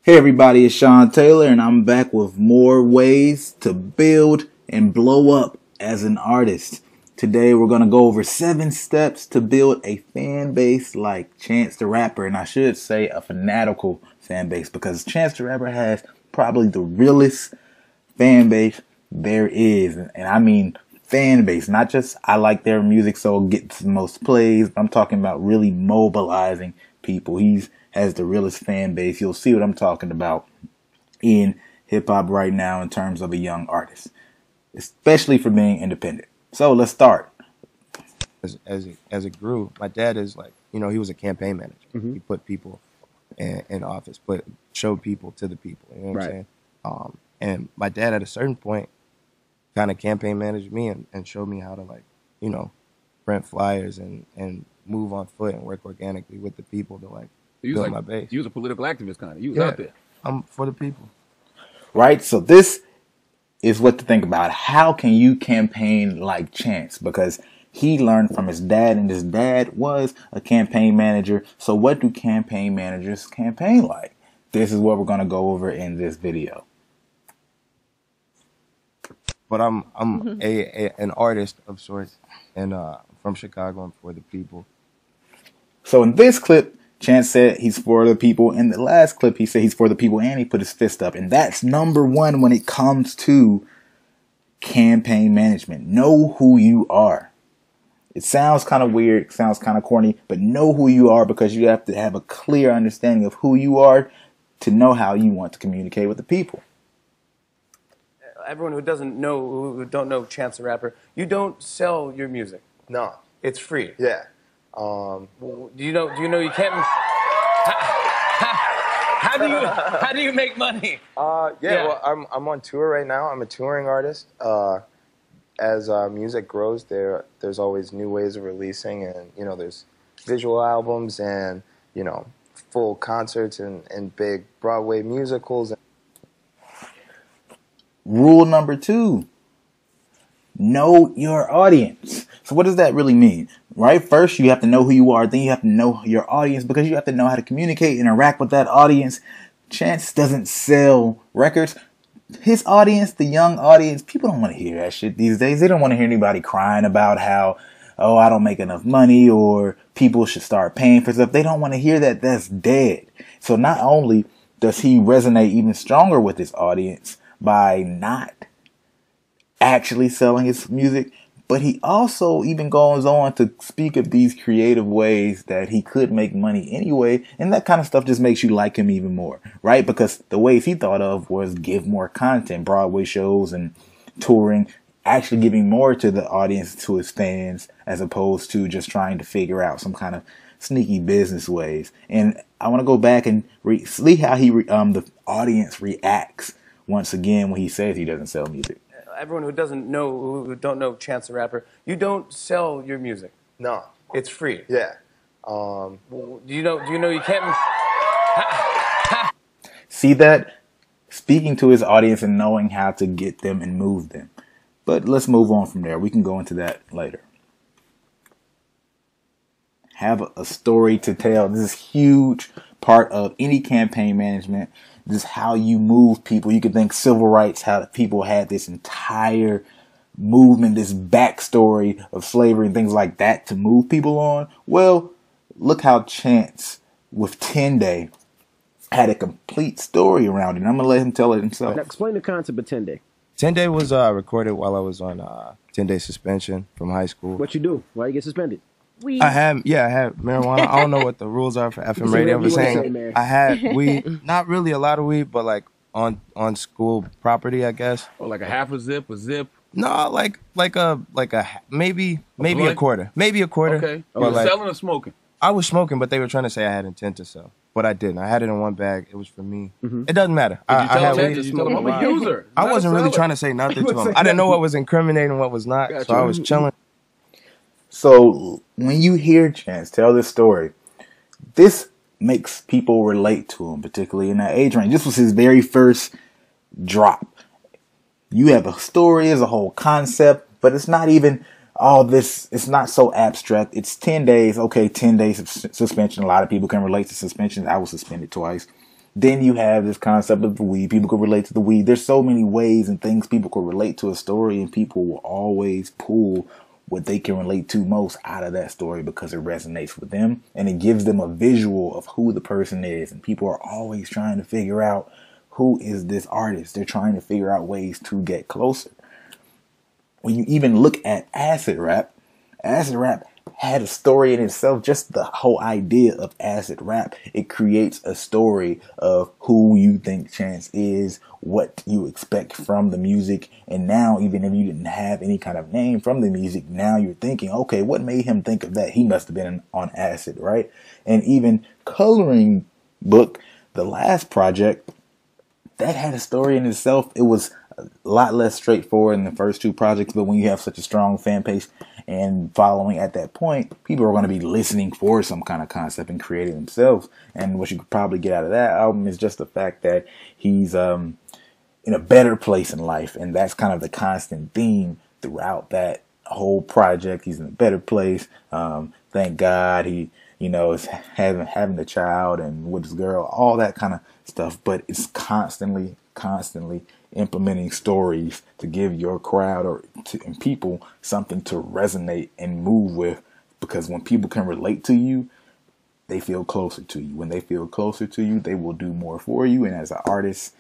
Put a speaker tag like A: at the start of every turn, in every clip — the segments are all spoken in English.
A: Hey everybody, it's Sean Taylor and I'm back with more ways to build and blow up as an artist. Today we're going to go over 7 steps to build a fan base like Chance the Rapper, and I should say a fanatical fan base, because Chance the Rapper has probably the realest fan base there is. And I mean fan base, not just I like their music so it gets the most plays. I'm talking about really mobilizing people. He has the realest fan base. You'll see what I'm talking about in hip hop right now in terms of a young artist, especially for being independent. So let's start.
B: As it grew, my dad is like, he was a campaign manager. He put people in office, showed people to the people. You know what I'm saying? And my dad at a certain point kind of campaign managed me and showed me how to print flyers and move on foot and work organically with the people to build my base.
C: You was a political activist kind of. You was out there.
B: I'm for the people.
A: Right? So this is what to think about. How can you campaign like Chance? Because he learned from his dad, and his dad was a campaign manager. So what do campaign managers campaign like? This is what we're going to go over in this video.
B: But I'm an artist of sorts, and from Chicago. I'm for the people.
A: So in this clip, Chance said he's for the people. In the last clip, he said he's for the people, and he put his fist up. And that's number one when it comes to campaign management. Know who you are. It sounds kind of weird. It sounds kind of corny, but know who you are, because you have to have a clear understanding of who you are to know how you want to communicate with the people.
D: Everyone who don't know Chance the Rapper, you don't sell your music.
E: No,
D: It's free.
E: yeah.
D: Do you know you can't? How do you make money?
E: Yeah. Well, I'm on tour right now. I'm a touring artist. As music grows, there's always new ways of releasing, and there's visual albums and full concerts and big Broadway musicals.
A: Rule number 2. Know your audience. So what does that really mean? Right? First, you have to know who you are. Then you have to know your audience, because you have to know how to communicate, interact with that audience. Chance doesn't sell records. His audience, the young audience, people don't want to hear that shit these days. They don't want to hear anybody crying about how, oh, I don't make enough money, or people should start paying for stuff. They don't want to hear that. That's dead. So not only does he resonate even stronger with his audience by not actually selling his music, but he also even goes on to speak of these creative ways that he could make money anyway, and that kind of stuff just makes you like him even more, right? Because the ways he thought of was give more content, Broadway shows and touring, actually giving more to the audience, to his fans, as opposed to just trying to figure out some kind of sneaky business ways. And I want to go back and see how the audience reacts once again when he says he doesn't sell music.
D: Everyone who don't know Chance the Rapper, you don't sell your music.
E: No,
D: It's free.
E: yeah.
D: Do you know you can't?
A: See that? Speaking to his audience and knowing how to get them and move them. But let's move on from there. We can go into that later. Have a story to tell. This is a huge part of any campaign management. This is how you move people. You can think civil rights, how people had this entire movement, this backstory of slavery and things like that to move people on. Well, look how Chance with 10 Day had a complete story around it. And I'm going to let him tell it himself.
F: Now explain the concept of 10 Day.
B: 10 Day was recorded while I was on 10-day suspension from high school.
F: What you do? Why you get suspended?
B: I had marijuana. I don't know what the rules are for FM radio. I'm saying I had weed, not really a lot of weed, but like on school property, I guess.
C: Oh, like a half a zip, a zip.
B: No, like maybe a quarter, maybe a quarter.
C: Okay.
B: But
C: You were selling or smoking?
B: I was smoking, but they were trying to say I had intent to sell, but I didn't. I had it in one bag. It was for me. It doesn't matter. I had weed.
C: You tell him I'm a user.
B: I wasn't really trying to say nothing to him. I didn't know what was incriminating and what was not, so I was chilling.
A: So when you hear Chance tell this story, this makes people relate to him, particularly in that age range. This was his very first drop. You have a story as a whole concept, but it's not even all this. It's not so abstract. It's 10 days. Okay, 10 days of suspension. A lot of people can relate to suspensions. I was suspended twice. Then you have this concept of the weed. People could relate to the weed. There's so many ways and things people could relate to a story, and people will always pull what they can relate to most out of that story because it resonates with them and it gives them a visual of who the person is. And people are always trying to figure out who is this artist. They're trying to figure out ways to get closer. When you even look at acid rap had a story in itself. Just the whole idea of acid rap, it creates a story of who you think Chance is, what you expect from the music. And now, even if you didn't have any kind of name from the music, now you're thinking, okay, what made him think of that? He must have been on acid, right? And even Coloring Book, the last project, that had a story in itself. It was a lot less straightforward than the first two projects, but when you have such a strong fan base and following at that point, people are going to be listening for some kind of concept and creating themselves. And what you could probably get out of that album is just the fact that he's in a better place in life, and that's kind of the constant theme throughout that whole project. He's in a better place. Thank God he, is having a child and with his girl, all that kind of stuff. But it's constantly implementing stories to give your crowd and people something to resonate and move with. Because when people can relate to you, they feel closer to you. When they feel closer to you, they will do more for you. And as an artist,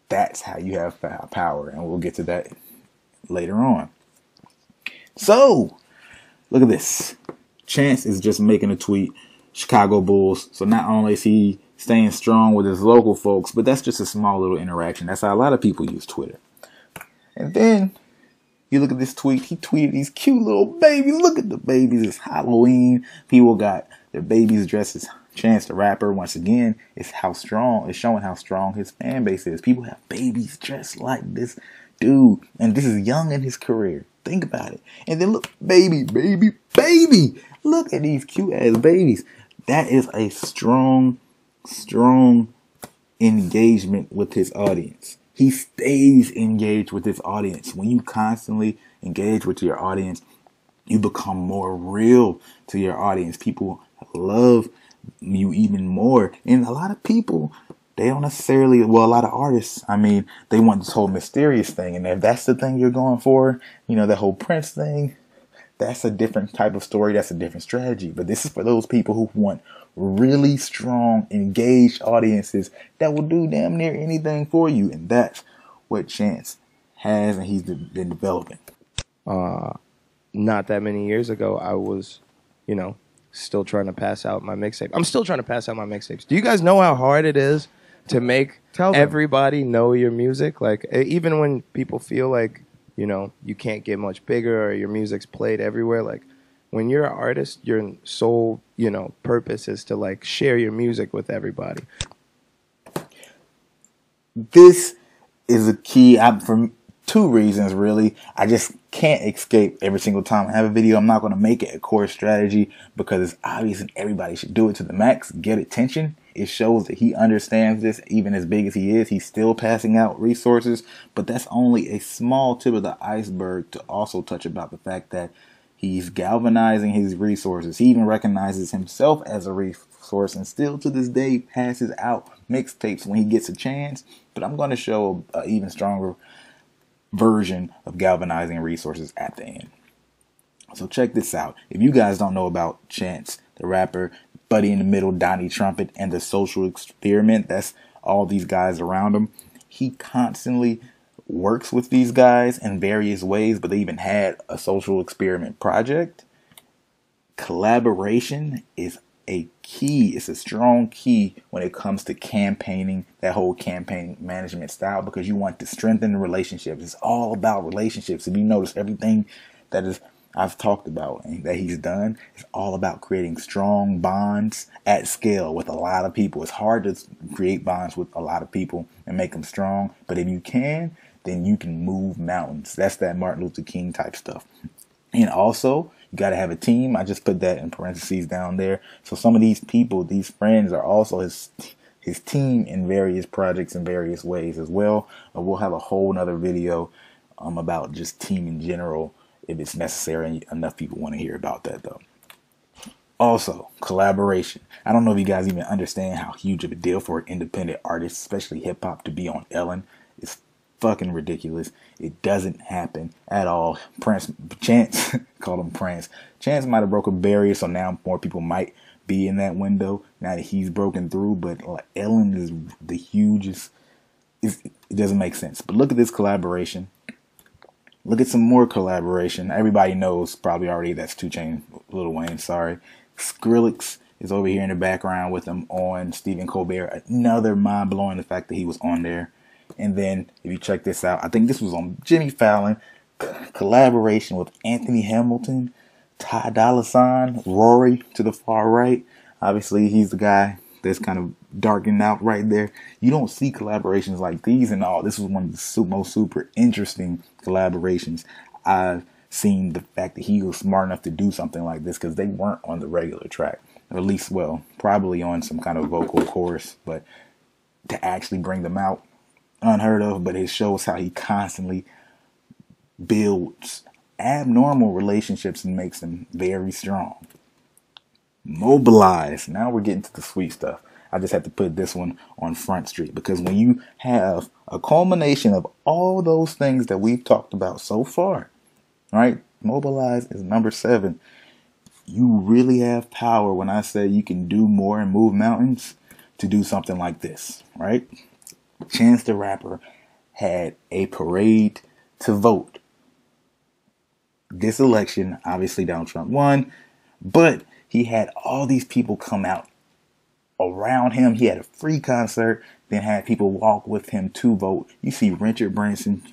A: that's how you have power. And we'll get to that later on. So, look at this. Chance is just making a tweet. Chicago Bulls. So not only is he staying strong with his local folks, but that's just a small little interaction. That's how a lot of people use Twitter. And then you look at this tweet. He tweeted these cute little babies. Look at the babies. It's Halloween. People got their babies dressed as Chance the Rapper. Once again, it's showing how strong his fan base is. People have babies dressed like this dude. And this is young in his career. Think about it. And then look, baby. Look at these cute ass babies. That is a strong engagement with his audience. He stays engaged with his audience. When you constantly engage with your audience, you become more real to your audience. People love you even more. And a lot of people, they don't necessarily, a lot of artists, they want this whole mysterious thing. And if that's the thing you're going for, the whole Prince thing, that's a different type of story. That's a different strategy. But this is for those people who want really strong, engaged audiences that will do damn near anything for you. And that's what Chance has and he's been developing.
B: Not that many years ago, I was, still trying to pass out my mixtape. I'm still trying to pass out my mixtapes. Do you guys know how hard it is to make everybody know your music? Like, even when people feel like, you can't get much bigger or your music's played everywhere. Like, when you're an artist, your sole, purpose is to, like, share your music with everybody.
A: This is a key for two reasons, really. I just can't escape every single time I have a video. I'm not going to make it a core strategy because it's obvious and everybody should do it to the max, get attention. It shows that he understands this. Even as big as he is, he's still passing out resources. But that's only a small tip of the iceberg to also touch about the fact that he's galvanizing his resources. He even recognizes himself as a resource and still to this day passes out mixtapes when he gets a chance. But I'm going to show an even stronger version of galvanizing resources at the end. So check this out. If you guys don't know about Chance the Rapper, Buddy in the Middle, Donnie Trumpet, and the Social Experiment, that's all these guys around him. He constantly works with these guys in various ways, but they even had a Social Experiment project. Collaboration is a key. It's a strong key when it comes to campaigning, that whole campaign management style, because you want to strengthen the relationships. It's all about relationships. If you notice, everything that I've talked about and that he's done is all about creating strong bonds at scale with a lot of people. It's hard to create bonds with a lot of people and make them strong, but if you can, then you can move mountains. That's that Martin Luther King type stuff. And also, you got to have a team. I just put that in parentheses down there. So some of these people, these friends, are also his team in various projects in various ways as well. We'll have a whole nother video about just team in general if it's necessary and enough people want to hear about that, though. Also, collaboration. I don't know if you guys even understand how huge of a deal for an independent artist, especially hip hop, to be on Ellen. It's fucking ridiculous. It doesn't happen at all. Chance, called him Prince. Chance might have broke a barrier, so now more people might be in that window now that he's broken through. But like, Ellen is the hugest. It doesn't make sense. But look at this collaboration. Look at some more collaboration. Everybody knows probably already that's 2 Chainz, Lil Wayne. Sorry. Skrillex is over here in the background with him on Stephen Colbert. Another mind blowing, the fact that he was on there. And then if you check this out, I think this was on Jimmy Fallon, collaboration with Anthony Hamilton, Ty Dolla $ign, Rory to the far right. Obviously, he's the guy that's kind of darkened out right there. You don't see collaborations like these and all. This was one of the most super interesting collaborations I've seen. The fact that he was smart enough to do something like this, because they weren't on the regular track, or at least, well, probably on some kind of vocal chorus, but to actually bring them out, unheard of. But it shows how he constantly builds abnormal relationships and makes them very strong. Mobilize. Now we're getting to the sweet stuff. I just had to put this one on Front Street, because when you have a culmination of all those things that we've talked about so far, right? Mobilize is number 7. You really have power when I say you can do more and move mountains to do something like this, right? Chance the Rapper had a parade to vote. This election, obviously Donald Trump won, but he had all these people come out around him. He had a free concert, then had people walk with him to vote. You see Richard Branson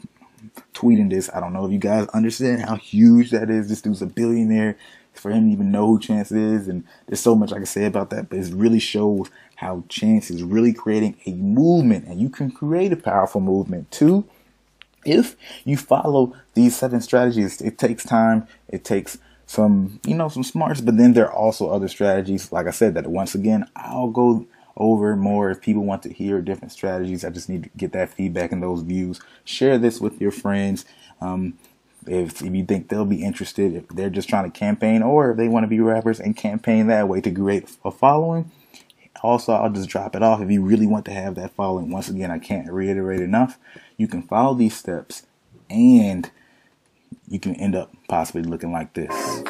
A: tweeting this. I don't know if you guys understand how huge that is. This dude's a billionaire. For him to even know who Chance is, and there's so much I can say about that, but it really shows how Chance is really creating a movement, and you can create a powerful movement too if you follow these 7 strategies. It takes time, it takes some smarts, but then there are also other strategies, like I said, that once again I'll go over more if people want to hear different strategies. I just need to get that feedback and those views. Share this with your friends. If you think they'll be interested, if they're just trying to campaign, or if they want to be rappers and campaign that way to create a following. Also, I'll just drop it off. If you really want to have that following, once again, I can't reiterate enough, you can follow these steps and you can end up possibly looking like this.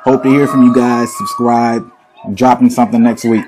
A: Hope to hear from you guys. Subscribe. I'm dropping something next week.